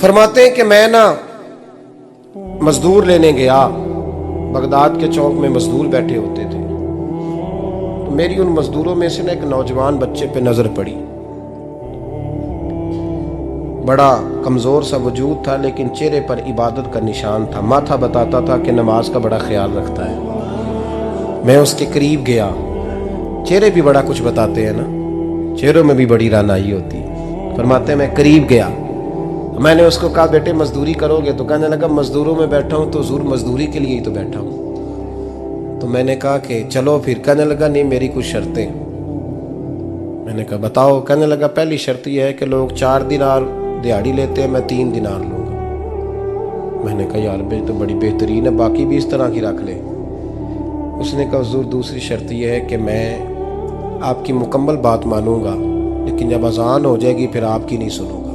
फरमाते हैं कि मैं ना मजदूर लेने गया, बगदाद के चौक में मजदूर बैठे होते थे, तो मेरी उन मजदूरों में से ना एक नौजवान बच्चे पे नजर पड़ी। बड़ा कमजोर सा वजूद था, लेकिन चेहरे पर इबादत का निशान था। माथा बताता था कि नमाज का बड़ा ख्याल रखता है। मैं उसके करीब गया। चेहरे भी बड़ा कुछ बताते हैं ना, चेहरों में भी बड़ी रानाई होती है। फरमाते हैं मैं करीब गया, मैंने उसको कहा बेटे मजदूरी करोगे? तो कहने लगा मजदूरों में बैठा हूँ तो हुजूर मजदूरी के लिए ही तो बैठा हूँ। तो मैंने कहा कि चलो फिर। कहने लगा नहीं मेरी कुछ शर्तें। मैंने कहा बताओ। कहने लगा पहली शर्त यह है कि लोग 4 दिनार दिहाड़ी लेते हैं, मैं 3 दिनार लूँगा। मैंने कहा यार भाई तो बड़ी बेहतरीन है, बाकी भी इस तरह की रख ले। उसने कहा हुजूर दूसरी शर्त यह है कि मैं आपकी मुकम्मल बात मानूंगा, लेकिन जब अजान हो जाएगी फिर आपकी नहीं सुनूंगा।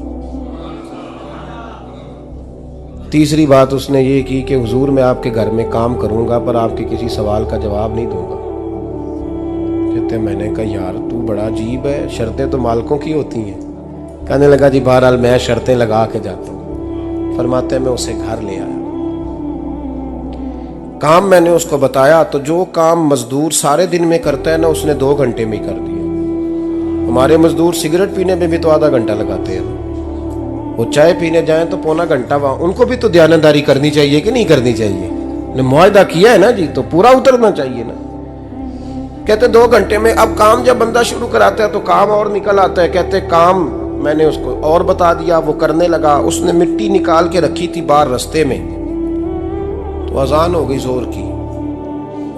तीसरी बात उसने ये की कि हुजूर मैं आपके घर में काम करूंगा पर आपके किसी सवाल का जवाब नहीं दूंगा। कहते मैंने कहा यार तू बड़ा अजीब है, शर्तें तो मालिकों की होती हैं। कहने लगा जी बहरहाल मैं शर्तें लगा के जाता हूँ। फरमाते मैं उसे घर ले आया, काम मैंने उसको बताया, तो जो काम मजदूर सारे दिन में करता है ना उसने 2 घंटे में ही कर दिया। हमारे मजदूर सिगरेट पीने में भी तो आधा घंटा लगाते हैं, वो चाय पीने जाएं तो पौना घंटा वहां। उनको भी तो दयानतदारी करनी चाहिए कि नहीं करनी चाहिए? ने मुआहदा किया है ना जी, तो पूरा उतरना चाहिए ना। कहते 2 घंटे में। अब काम जब बंदा शुरू कराता है तो काम और निकल आता है। कहते काम मैंने उसको और बता दिया, वो करने लगा। उसने मिट्टी निकाल के रखी थी बाहर रास्ते में, तो अजान हो गई जोर की।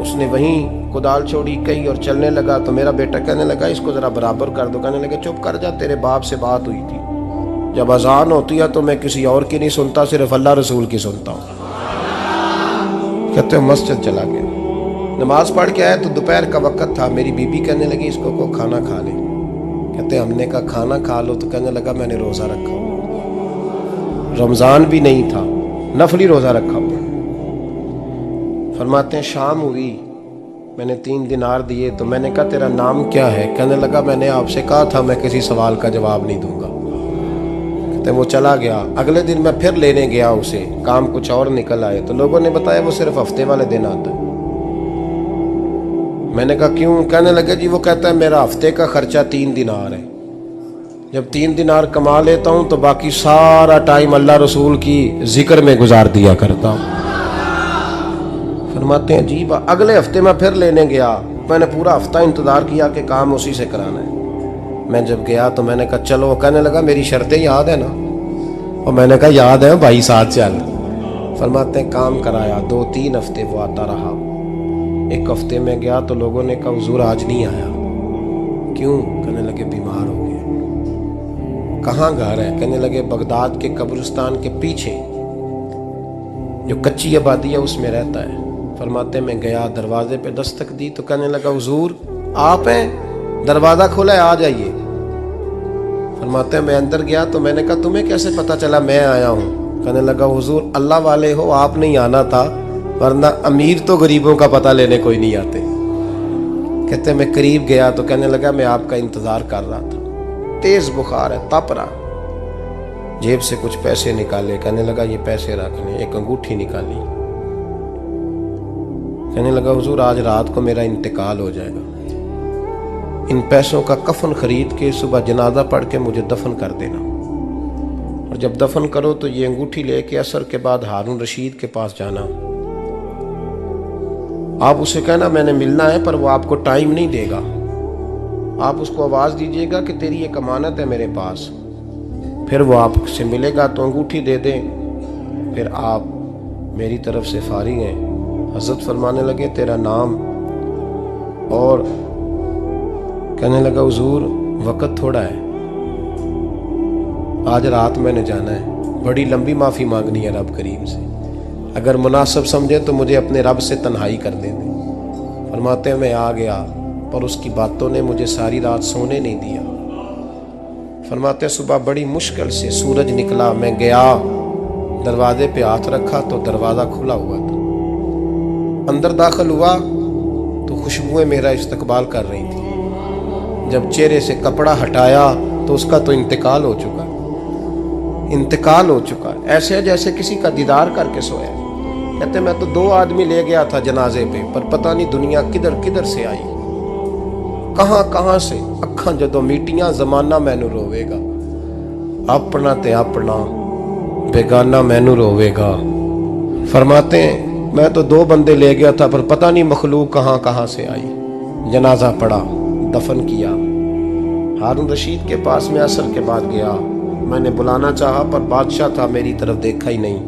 उसने वहीं कुदाल छोड़ी कही और चलने लगा। तो मेरा बेटा कहने लगा इसको जरा बराबर कर दो। कहने लगा चुप कर जा, तेरे बाप से बात हुई थी, जब अजान होती है तो मैं किसी और की नहीं सुनता, सिर्फ अल्लाह रसूल की सुनता हूँ। कहते मस्जिद चला गया, नमाज पढ़ के आया तो दोपहर का वक्त था। मेरी बीबी कहने लगी इसको को खाना खा ले। कहते हमने कहा खाना खा लो, तो कहने लगा मैंने रोजा रखा हुआ, रमजान भी नहीं था, नफली रोजा रखा हुआ। फरमाते हैं शाम हुई, मैंने 3 दिनार दिए। तो मैंने कहा तेरा नाम क्या है? कहने लगा मैंने आपसे कहा था मैं किसी सवाल का जवाब नहीं दूंगा। कहते वो चला गया। अगले दिन मैं फिर लेने गया उसे, काम कुछ और निकल आए। तो लोगों ने बताया वो सिर्फ हफ्ते वाले दिन आता है। मैंने कहा क्यों? कहने लगे जी वो कहता है मेरा हफ्ते का खर्चा 3 दिनार है, जब 3 दिनार कमा लेता हूं तो बाकी सारा टाइम अल्लाह रसूल की जिक्र में गुजार दिया करता हूं। फरमाते हैं अजीब। अगले हफ्ते मैं फिर लेने गया, मैंने पूरा हफ्ता इंतजार किया कि काम उसी से कराना है। मैं जब गया तो मैंने कहा चलो। कहने लगा मेरी शर्तें याद है ना? और मैंने कहा याद है भाई साथ चल। फरमाते हैं काम कराया, 2-3 हफ्ते वो आता रहा। एक हफ्ते में गया तो लोगों ने कहा हुजूर आज नहीं आया। क्यों? कहने लगे बीमार हो गए। कहाँ घर है? कहने लगे बगदाद के कब्रिस्तान के पीछे जो कच्ची आबादी है उसमें रहता है। फरमाते मैं गया, दरवाजे पे दस्तक दी तो कहने लगा हुजूर आप हैं? दरवाजा खोला है, आ जाइए। फरमाते मैं अंदर गया तो मैंने कहा तुम्हें कैसे पता चला मैं आया हूँ? कहने लगा हुजूर अल्लाह वाले हो, आप नहीं आना था, वरना अमीर तो गरीबों का पता लेने कोई नहीं आते। कहते मैं करीब गया तो कहने लगा मैं आपका इंतजार कर रहा था, तेज बुखार है, तप रहा। जेब से कुछ पैसे निकाले, कहने लगा ये पैसे रख लें। एक अंगूठी निकाली, कहने लगा हुजूर आज रात को मेरा इंतकाल हो जाएगा, इन पैसों का कफन खरीद के सुबह जनाजा पढ़ के मुझे दफन कर देना, और जब दफन करो तो ये अंगूठी लेके असर के बाद हारून रशीद के पास जाना। आप उसे कहना मैंने मिलना है पर वो आपको टाइम नहीं देगा। आप उसको आवाज दीजिएगा कि तेरी एक अमानत है मेरे पास, फिर वो आपसे मिलेगा तो अंगूठी दे दें, फिर आप मेरी तरफ से फारिग हैं। हजरत फरमाने लगे तेरा नाम? और कहने लगा हुजूर वक्त थोड़ा है, आज रात मैंने जाना है, बड़ी लंबी माफ़ी मांगनी है रब करीम से, अगर मुनासिब समझे तो मुझे अपने रब से तन्हाई कर दे दे। फरमाते हैं मैं आ गया पर उसकी बातों ने मुझे सारी रात सोने नहीं दिया। फरमाते हैं सुबह बड़ी मुश्किल से सूरज निकला, मैं गया दरवाजे पे हाथ रखा तो दरवाज़ा खुला हुआ था। अंदर दाखिल हुआ तो खुशबुएं मेरा इस्तकबाल कर रही थी। जब चेहरे से कपड़ा हटाया तो उसका तो इंतकाल हो चुका। इंतकाल हो चुका है, ऐसे है जैसे किसी का दीदार करके सोया। कहते मैं तो 2 आदमी ले गया था जनाजे पे, पर पता नहीं दुनिया किधर किधर से आई, कहां कहां से। अखां जदों मीटियां जमाना मैनू रोवेगा, अपना ते अपना बेगाना मैनू रोवेगा। फरमाते हैं मैं तो 2 बंदे ले गया था, पर पता नहीं मखलूक कहां कहां से आई। जनाजा पड़ा, दफन किया। हारून रशीद के पास में असर के बाद गया, मैंने बुलाना चाहा पर बादशाह था, मेरी तरफ देखा ही नहीं।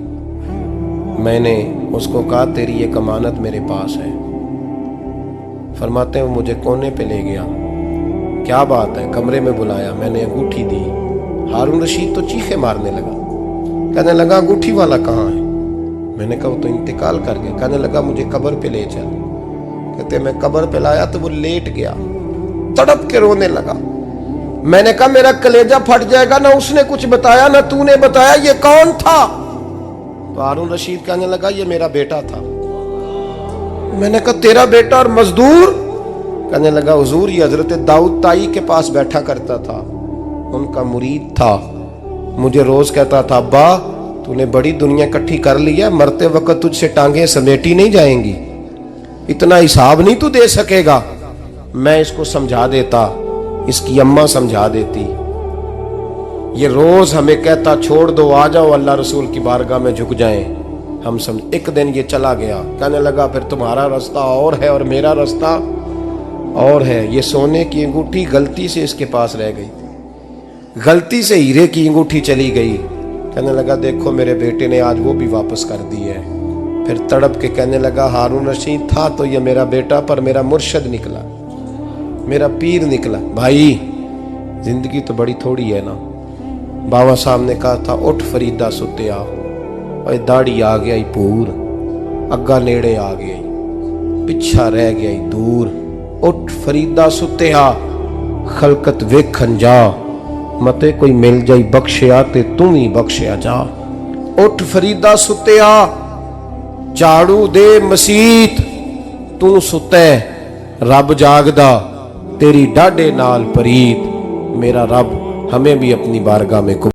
मैंने उसको कहा तेरी एक अमानत मेरे पास है। फरमाते हैं वो मुझे कोने पे ले गया, क्या बात है, कमरे में बुलाया, मैंने अंगूठी दी। हारून रशीद तो चीखे मारने लगा, कहने लगा अंगूठी वाला कहाँ है? मैंने कहा वो तो इंतकाल कर गया। कहने लगा मुझे कब्र पे ले चल। कहते मैं कब्र पे लाया तो वो लेट गया, तड़प के रोने लगा। मैंने कहा मेरा कलेजा फट जाएगा, ना उसने कुछ बताया ना तूने बताया, ये कौन था? तो हारून रशीद कहने लगा ये मेरा बेटा था। मैंने कहा तेरा बेटा और मजदूर? कहने लगा हुजूर ये हजरत दाऊद ताई के पास बैठा करता था, उनका मुरीद था, मुझे रोज कहता था अब्बा तूने बड़ी दुनिया इकट्ठी कर ली है, मरते वक्त तुझसे टांगे समेटी नहीं जाएंगी, इतना हिसाब नहीं तू दे सकेगा। मैं इसको समझा देता, इसकी अम्मा समझा देती। ये रोज हमें कहता छोड़ दो, आ जाओ अल्लाह रसूल की बारगाह में झुक जाएं। हम समझ। एक दिन ये चला गया, कहने लगा फिर तुम्हारा रास्ता और है और मेरा रास्ता और है। ये सोने की अंगूठी गलती से इसके पास रह गई, गलती से हीरे की अंगूठी चली गई। कहने लगा देखो मेरे बेटे ने आज वो भी वापस कर दी है। फिर तड़प के कहने लगा हारून रशीद था तो ये मेरा बेटा, पर मेरा मुर्शद निकला, मेरा पीर निकला। भाई जिंदगी तो बड़ी थोड़ी है ना। बाबा साहब ने कहा था उठ फरीदा सुत्या, और दाढ़ी आ गया पूर, अग्गा नेड़े आ गया, पिछा रह गया दूर। उठ फरीदा सुत्या खलकत वेखन जा, मते कोई मिल जाई बख्शिया ते तू ही बख्शिया जा। उठ फरीदा सुत्या झाड़ू दे मसीत, तू सुते रब जागदा, तेरी डाडे नाल परीत। मेरा रब हमें भी अपनी बारगाह में